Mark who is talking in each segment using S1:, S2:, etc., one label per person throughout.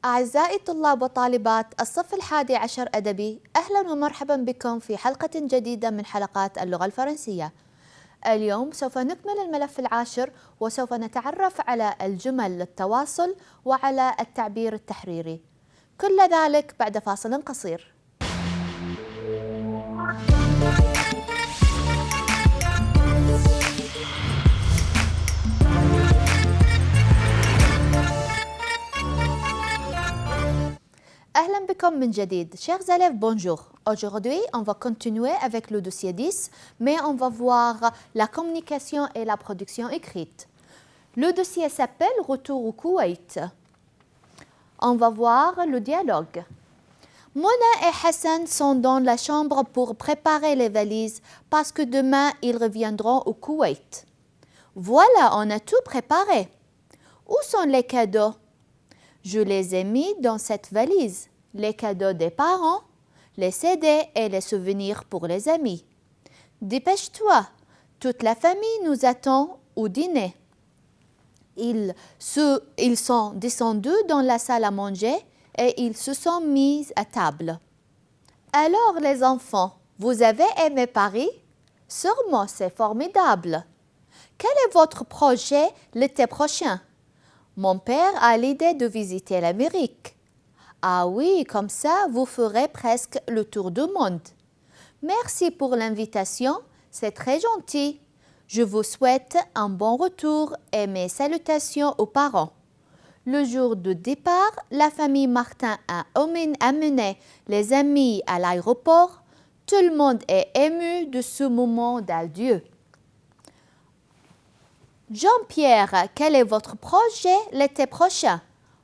S1: أعزائي طلاب وطالبات الصف 11 أدبي، أهلا ومرحبا بكم في حلقة جديدة من حلقات اللغة الفرنسية. اليوم سوف نكمل الملف 10 وسوف نتعرف على الجمل للتواصل وعلى التعبير التحريري. كل ذلك بعد فاصل قصير. Ahlan bikom min jadid. Chers élèves, bonjour. Aujourd'hui, on va continuer avec le dossier 10, mais on va voir la communication et la production écrite. Le dossier s'appelle Retour au Koweït. On va voir le dialogue. Mona et Hassan sont dans la chambre pour préparer les valises parce que demain, ils reviendront au Koweït. Voilà, on a tout préparé. Où sont les cadeaux? Je les ai mis dans cette valise, les cadeaux des parents, les CD et les souvenirs pour les amis. Dépêche-toi, toute la famille nous attend au dîner. Ils sont descendus dans la salle à manger et ils se sont mis à table. Alors les enfants, vous avez aimé Paris? Sûrement, c'est formidable. Quel est votre projet l'été prochain? Mon père a l'idée de visiter l'Amérique. Ah oui, comme ça, vous ferez presque le tour du monde. Merci pour l'invitation, c'est très gentil. Je vous souhaite un bon retour et mes salutations aux parents. Le jour de départ, la famille Martin a amené les amis à l'aéroport. Tout le monde est ému de ce moment d'adieu. Jean-Pierre, quel est votre projet l'été prochain?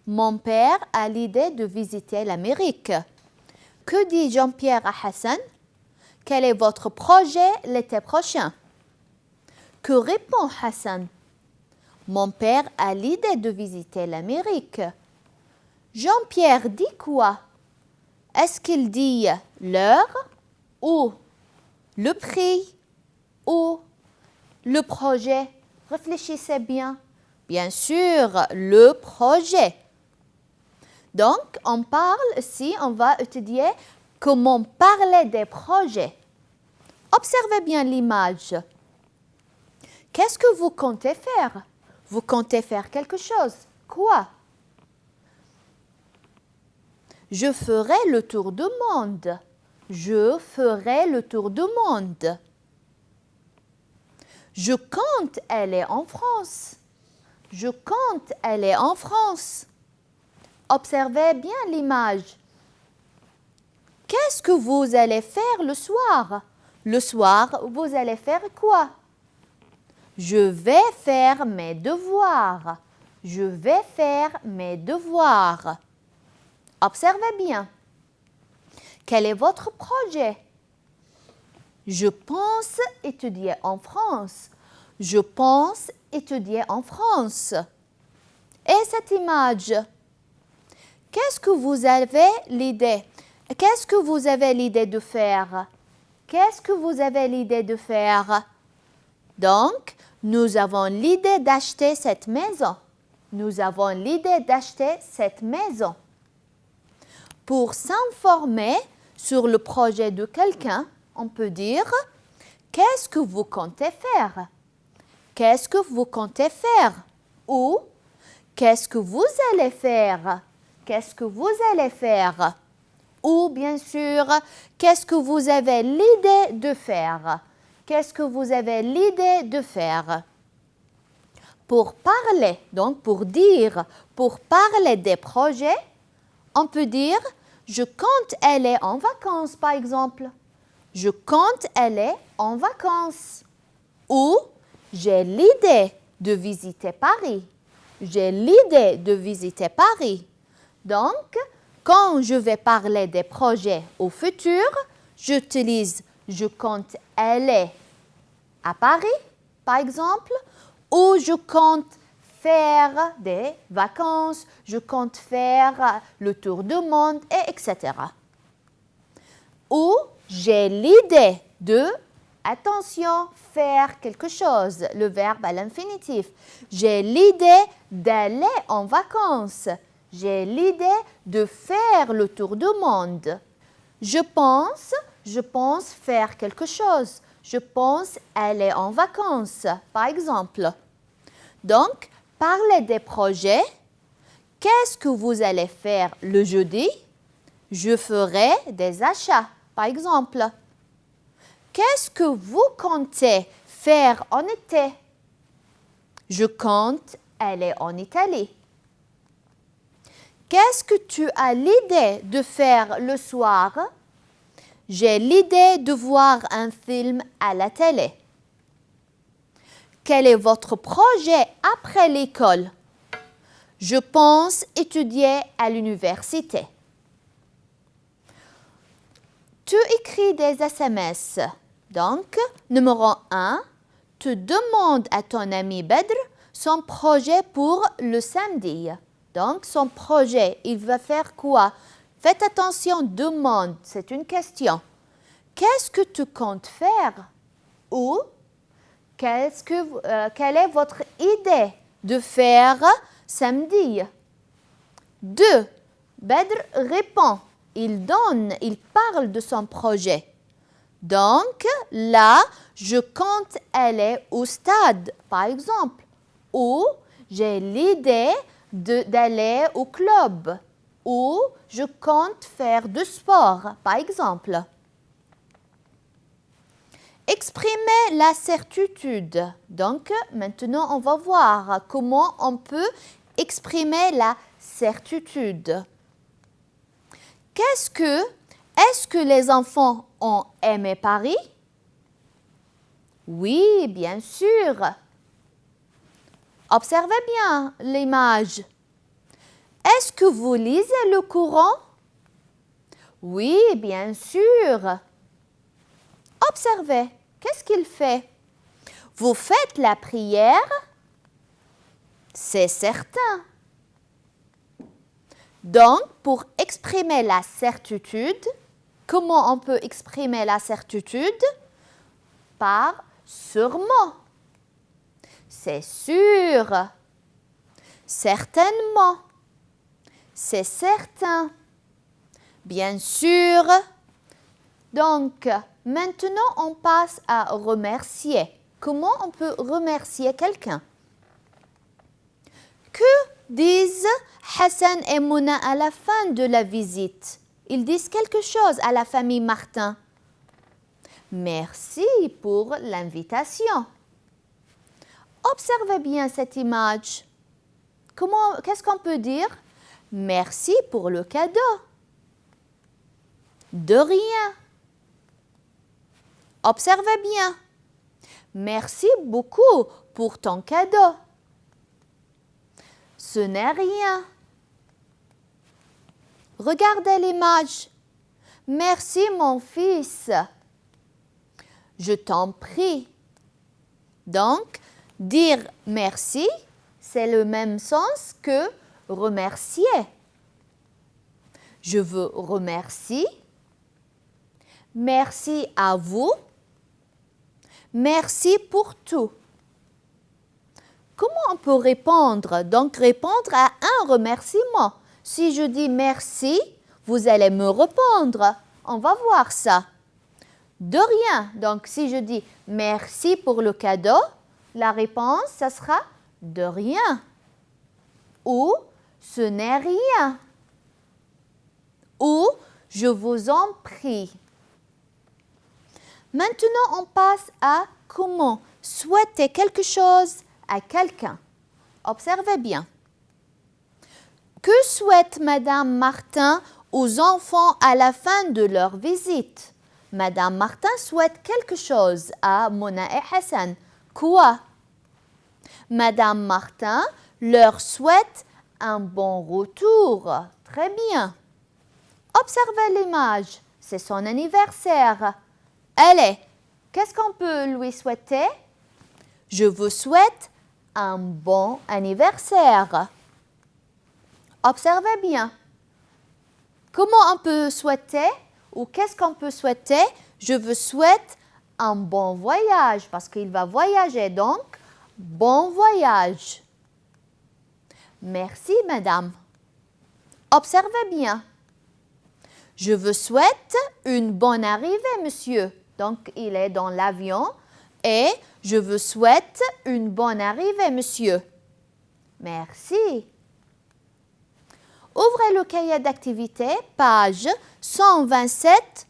S1: Mon père a l'idée de visiter l'Amérique. Que dit Jean-Pierre à Hassan? Quel est votre projet l'été prochain? Que répond Hassan? Mon père a l'idée de visiter l'Amérique. Jean-Pierre dit quoi? Est-ce qu'il dit l'heure ou le prix ou le projet? Réfléchissez bien. Bien sûr, le projet. Donc, on parle ici, on va étudier comment parler des projets. Observez bien l'image. Qu'est-ce que vous comptez faire? Vous comptez faire quelque chose. Quoi? Je ferai le tour du monde. Je ferai le tour du monde. Je compte aller en France. Je compte aller en France. Observez bien l'image. Qu'est-ce que vous allez faire le soir? Le soir, vous allez faire quoi? Je vais faire mes devoirs. Je vais faire mes devoirs. Observez bien. Quel est votre projet? Je pense étudier en France. Je pense étudier en France. Et cette image? Qu'est-ce que vous avez l'idée? Qu'est-ce que vous avez l'idée de faire? Qu'est-ce que vous avez l'idée de faire? Donc, nous avons l'idée d'acheter cette maison. Nous avons l'idée d'acheter cette maison. Pour s'informer sur le projet de quelqu'un, on peut dire « Qu'est-ce que vous comptez faire ?» Qu'est-ce que vous comptez faire? Ou qu'est-ce que vous allez faire? Qu'est-ce que vous allez faire? Ou bien sûr, qu'est-ce que vous avez l'idée de faire? Qu'est-ce que vous avez l'idée de faire? Pour parler, donc pour dire, pour parler des projets, on peut dire « Je compte aller en vacances » par exemple. Je compte aller en vacances. Ou j'ai l'idée de visiter Paris. J'ai l'idée de visiter Paris. Donc, quand je vais parler des projets au futur, j'utilise je compte aller à Paris, par exemple, ou je compte faire des vacances, je compte faire le tour du monde, etc. Ou j'ai l'idée de, attention, faire quelque chose, le verbe à l'infinitif. J'ai l'idée d'aller en vacances. J'ai l'idée de faire le tour du monde. Je pense faire quelque chose. Je pense aller en vacances, par exemple. Donc, parlez des projets. Qu'est-ce que vous allez faire le jeudi? Je ferai des achats, par exemple. Qu'est-ce que vous comptez faire en été? Je compte aller en Italie. Qu'est-ce que tu as l'idée de faire le soir? J'ai l'idée de voir un film à la télé. Quel est votre projet après l'école? Je pense étudier à l'université. Tu écris des SMS. Donc, numéro 1, tu demandes à ton ami Badr son projet pour le samedi. Donc, son projet, il va faire quoi? Faites attention, demande, c'est une question. Qu'est-ce que tu comptes faire? Ou, quelle est votre idée de faire samedi? 2. Badr répond, il donne, il parle de son projet. Donc, là, je compte aller au stade, par exemple. Ou, j'ai l'idée d'aller au club. Ou, je compte faire du sport, par exemple. Exprimer la certitude. Donc, maintenant, on va voir comment on peut exprimer la certitude. Est-ce que les enfants ont aimé Paris? Oui, bien sûr. Observez bien l'image. Est-ce que vous lisez le Coran? Oui, bien sûr. Observez, qu'est-ce qu'il fait? Vous faites la prière? C'est certain. Donc, pour exprimer la certitude, comment on peut exprimer la certitude? Par sûrement. C'est sûr. Certainement. C'est certain. Bien sûr. Donc, maintenant, on passe à remercier. Comment on peut remercier quelqu'un? Que disent Hassan et Mouna à la fin de la visite? Ils disent quelque chose à la famille Martin. Merci pour l'invitation. Observez bien cette image. Qu'est-ce qu'on peut dire? Merci pour le cadeau. De rien. Observez bien. Merci beaucoup pour ton cadeau. Ce n'est rien. Regardez l'image. Merci mon fils. Je t'en prie. Donc, dire merci, c'est le même sens que remercier. Je veux remercier. Merci à vous. Merci pour tout. Comment on peut répondre? Donc, répondre à un remerciement. Si je dis merci, vous allez me répondre. On va voir ça. De rien. Donc, si je dis merci pour le cadeau, la réponse, ça sera de rien. Ou ce n'est rien. Ou je vous en prie. Maintenant, on passe à comment souhaiter quelque chose à quelqu'un. Observez bien. Que souhaite Madame Martin aux enfants à la fin de leur visite? Madame Martin souhaite quelque chose à Mona et Hassan. Quoi? Madame Martin leur souhaite un bon retour. Très bien. Observez l'image. C'est son anniversaire. Allez, qu'est-ce qu'on peut lui souhaiter? Je vous souhaite un bon anniversaire. Observez bien. Comment on peut souhaiter? Ou qu'est-ce qu'on peut souhaiter? Je vous souhaite un bon voyage parce qu'il va voyager, donc bon voyage. Merci, madame. Observez bien. Je vous souhaite une bonne arrivée, monsieur. Donc, il est dans l'avion et je vous souhaite une bonne arrivée, monsieur. Merci. Ouvrez le cahier d'activité, page 127,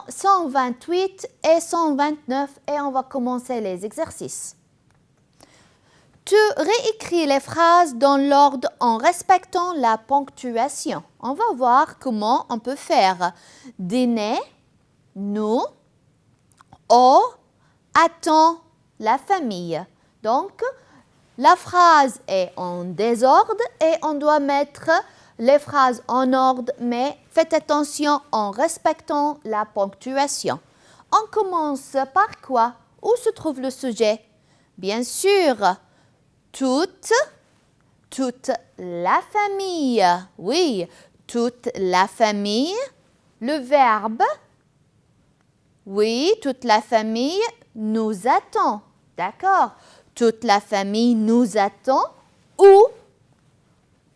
S1: 128 et 129 et on va commencer les exercices. Tu réécris les phrases dans l'ordre en respectant la ponctuation. On va voir comment on peut faire. Dîner, nous, au, attend, la famille. Donc, la phrase est en désordre et on doit mettre les phrases en ordre, mais faites attention en respectant la ponctuation. On commence par quoi? Où se trouve le sujet? Bien sûr, toute la famille. Oui, toute la famille. Le verbe, oui, toute la famille nous attend. D'accord? Toute la famille nous attend ou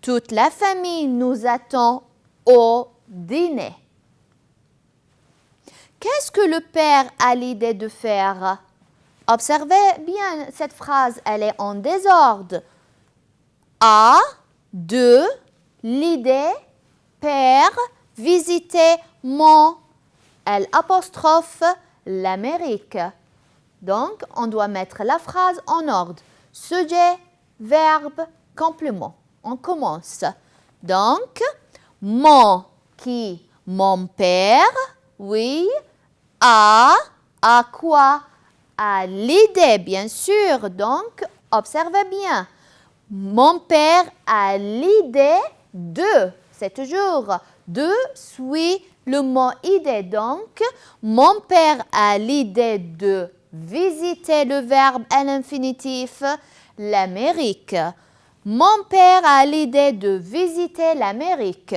S1: toute la famille nous attend au dîner. Qu'est-ce que le père a l'idée de faire? Observez bien cette phrase, elle est en désordre. A, de, l'idée, père, visiter mon, L apostrophe, l'Amérique. Donc, on doit mettre la phrase en ordre. Sujet, verbe, complément. On commence. Donc, mon, qui? Mon père, oui. À quoi? À l'idée, bien sûr. Donc, observez bien. Mon père a l'idée de. C'est toujours de suit le mot idée. Donc, mon père a l'idée de visiter le verbe à l'infinitif, l'Amérique. Mon père a l'idée de visiter l'Amérique.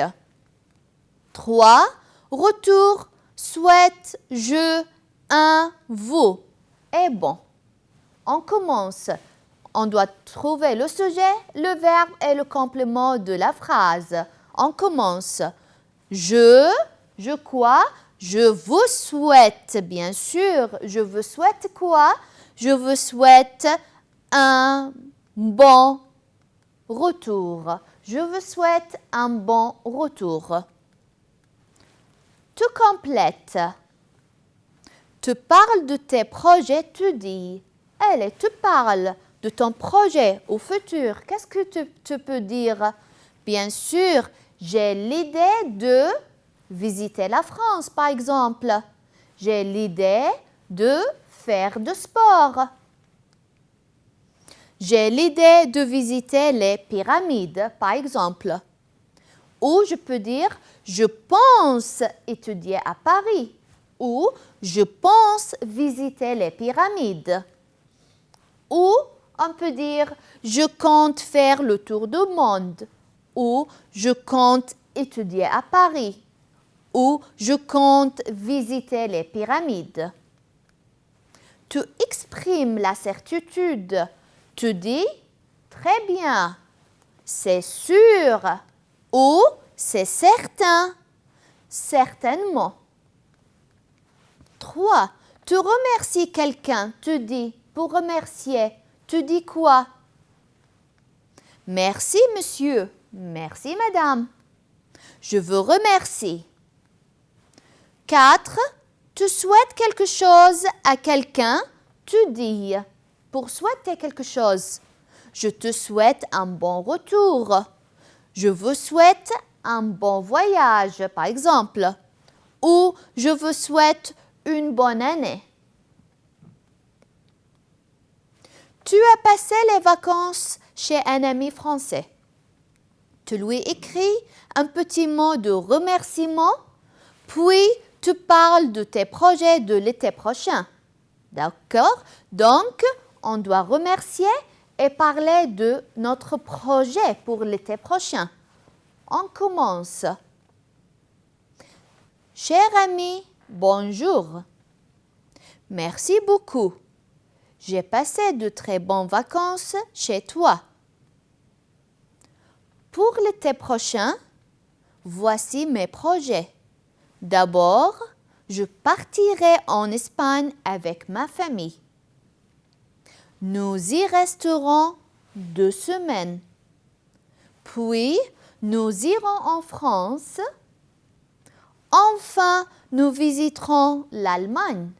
S1: 3. Retour, souhaite, je, un, vous. Et bon, on commence. On doit trouver le sujet, le verbe et le complément de la phrase. On commence. Je quoi? Je vous souhaite, bien sûr. Je vous souhaite quoi? Je vous souhaite un bon retour. Je vous souhaite un bon retour. Tu complètes. Tu parles de tes projets, tu dis. Allez, tu parles de ton projet au futur. Qu'est-ce que tu peux dire? Bien sûr, j'ai l'idée de visiter la France, par exemple. J'ai l'idée de faire du sport. J'ai l'idée de visiter les pyramides, par exemple. Ou je peux dire, je pense étudier à Paris. Ou je pense visiter les pyramides. Ou on peut dire, je compte faire le tour du monde. Ou je compte étudier à Paris. Ou je compte visiter les pyramides. Tu exprimes la certitude. Tu dis, très bien, c'est sûr. Ou c'est certain, certainement. 3. Tu remercies quelqu'un, tu dis, pour remercier, tu dis quoi? Merci monsieur, merci madame. Je vous remercie. 4. Tu souhaites quelque chose à quelqu'un, tu dis, pour souhaiter quelque chose. Je te souhaite un bon retour. Je vous souhaite un bon voyage, par exemple. Ou je vous souhaite une bonne année. Tu as passé les vacances chez un ami français. Tu lui écris un petit mot de remerciement, puis tu parles de tes projets de l'été prochain. D'accord? Donc, on doit remercier et parler de notre projet pour l'été prochain. On commence. Cher ami, bonjour. Merci beaucoup. J'ai passé de très bonnes vacances chez toi. Pour l'été prochain, voici mes projets. D'abord, je partirai en Espagne avec ma famille. Nous y resterons 2 semaines. Puis, nous irons en France. Enfin, nous visiterons l'Allemagne.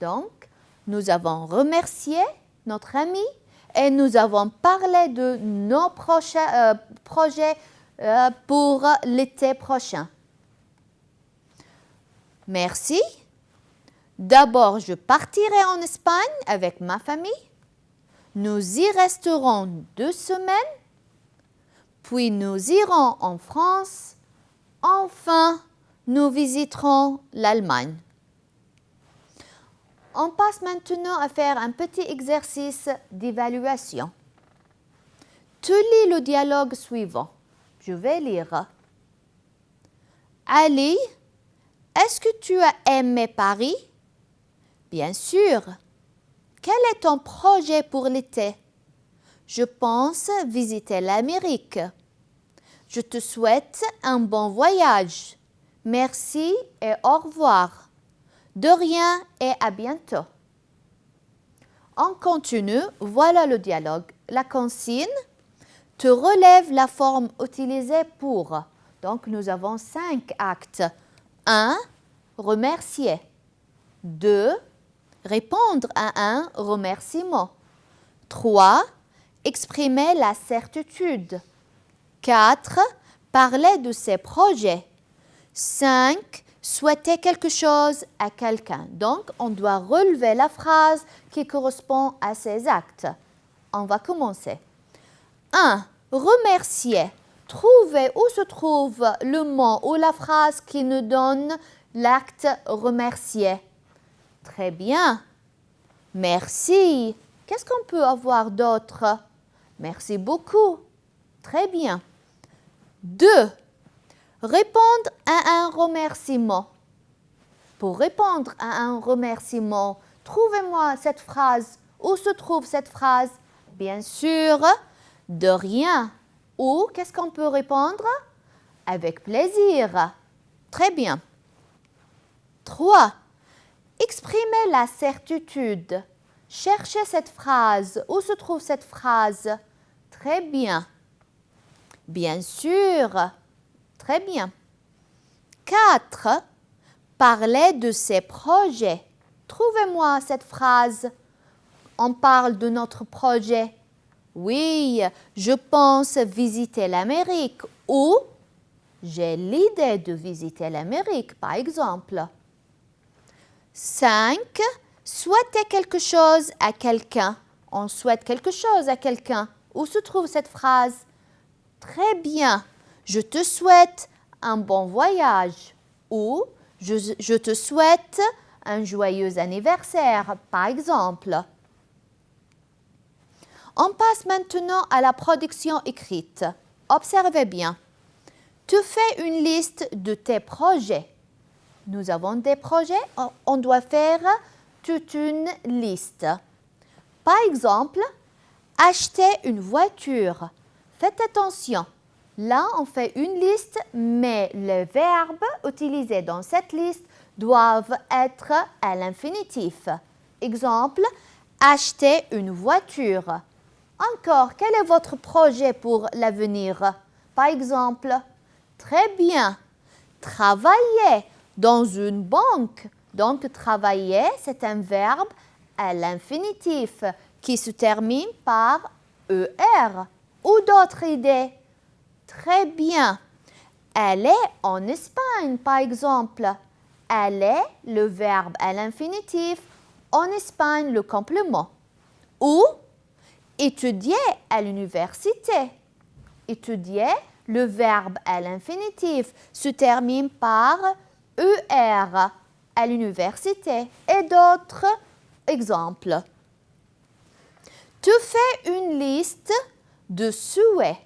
S1: Donc, nous avons remercié notre ami et nous avons parlé de nos prochains projets pour l'été prochain. Merci. D'abord, je partirai en Espagne avec ma famille. Nous y resterons 2 semaines. Puis nous irons en France. Enfin, nous visiterons l'Allemagne. On passe maintenant à faire un petit exercice d'évaluation. Tu lis le dialogue suivant. Je vais lire. Ali, est-ce que tu as aimé Paris? Bien sûr. Quel est ton projet pour l'été? Je pense visiter l'Amérique. Je te souhaite un bon voyage. Merci et au revoir. De rien et à bientôt. On continue, voilà le dialogue. La consigne te relève la forme utilisée pour. Donc, nous avons 5 actes. 1. Remercier. 2. Répondre à un remerciement. 3. Exprimer la certitude. 4. Parler de ses projets. 5. Souhaiter quelque chose à quelqu'un. Donc, on doit relever la phrase qui correspond à ces actes. On va commencer. 1. Remercier. Trouvez où se trouve le mot ou la phrase qui nous donne l'acte remercier. Très bien. Merci. Qu'est-ce qu'on peut avoir d'autre? Merci beaucoup. Très bien. 2. Répondre à un remerciement. Pour répondre à un remerciement, trouvez-moi cette phrase. Où se trouve cette phrase? Bien sûr, de rien. Ou qu'est-ce qu'on peut répondre? Avec plaisir. Très bien. 3. Exprimer la certitude. Cherchez cette phrase. Où se trouve cette phrase? Très bien. Bien sûr. Très bien. 4. Parler de ses projets. Trouvez-moi cette phrase. On parle de notre projet. Oui, je pense visiter l'Amérique. Ou j'ai l'idée de visiter l'Amérique, par exemple. 5. Souhaiter quelque chose à quelqu'un. On souhaite quelque chose à quelqu'un. Où se trouve cette phrase? Très bien. Je te souhaite un bon voyage. Ou je te souhaite un joyeux anniversaire, par exemple. On passe maintenant à la production écrite. Observez bien. Tu fais une liste de tes projets. Nous avons des projets, on doit faire toute une liste. Par exemple, acheter une voiture. Faites attention. Là, on fait une liste, mais les verbes utilisés dans cette liste doivent être à l'infinitif. Exemple, acheter une voiture. Encore, quel est votre projet pour l'avenir? Par exemple, très bien, travailler dans une banque. Donc, travailler, c'est un verbe à l'infinitif qui se termine par ER. Ou d'autres idées? Très bien. Elle est en Espagne, par exemple. Elle est le verbe à l'infinitif. En Espagne, le complément. Ou étudier à l'université. Étudier, le verbe à l'infinitif, se termine par ER à l'université. Et d'autres exemples. Tu fais une liste de souhaits.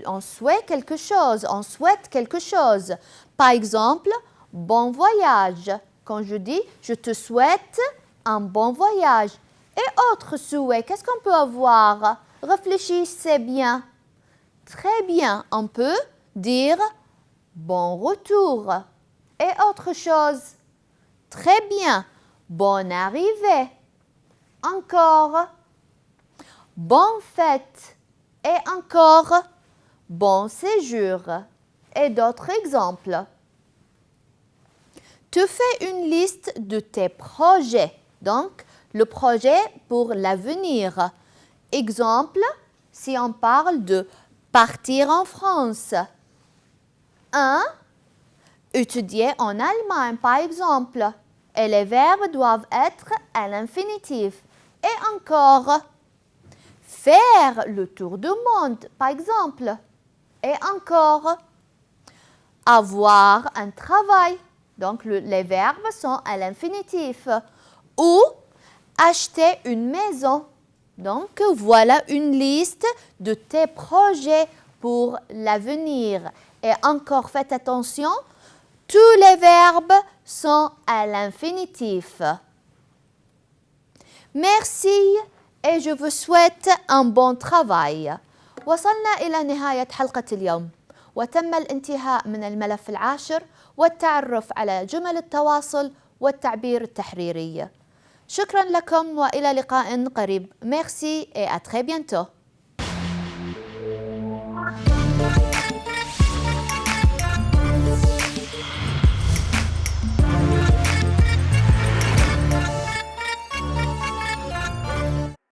S1: On souhaite quelque chose, on souhaite quelque chose. Par exemple, bon voyage. Quand je dis je te souhaite un bon voyage. Et autre souhait, qu'est-ce qu'on peut avoir? Réfléchissez bien. Très bien, on peut dire bon retour. Et autre chose, très bien, bonne arrivée. Encore, bonne fête. Et encore, bon séjour. Et d'autres exemples. Tu fais une liste de tes projets. Donc, le projet pour l'avenir. Exemple, si on parle de partir en France. 1. Étudier en Allemagne, par exemple. Et les verbes doivent être à l'infinitif. Et encore, faire le tour du monde, par exemple. Et encore, avoir un travail. Donc, les verbes sont à l'infinitif. Ou acheter une maison. Donc, voilà une liste de tes projets pour l'avenir. Et encore, faites attention, tous les verbes sont à l'infinitif. Merci et je vous souhaite un bon travail. وصلنا إلى نهاية حلقة اليوم وتم الانتهاء من الملف العاشر والتعرف على جمل التواصل والتعبير التحريري. شكرا لكم وإلى لقاء قريب. Merci et à très bientôt.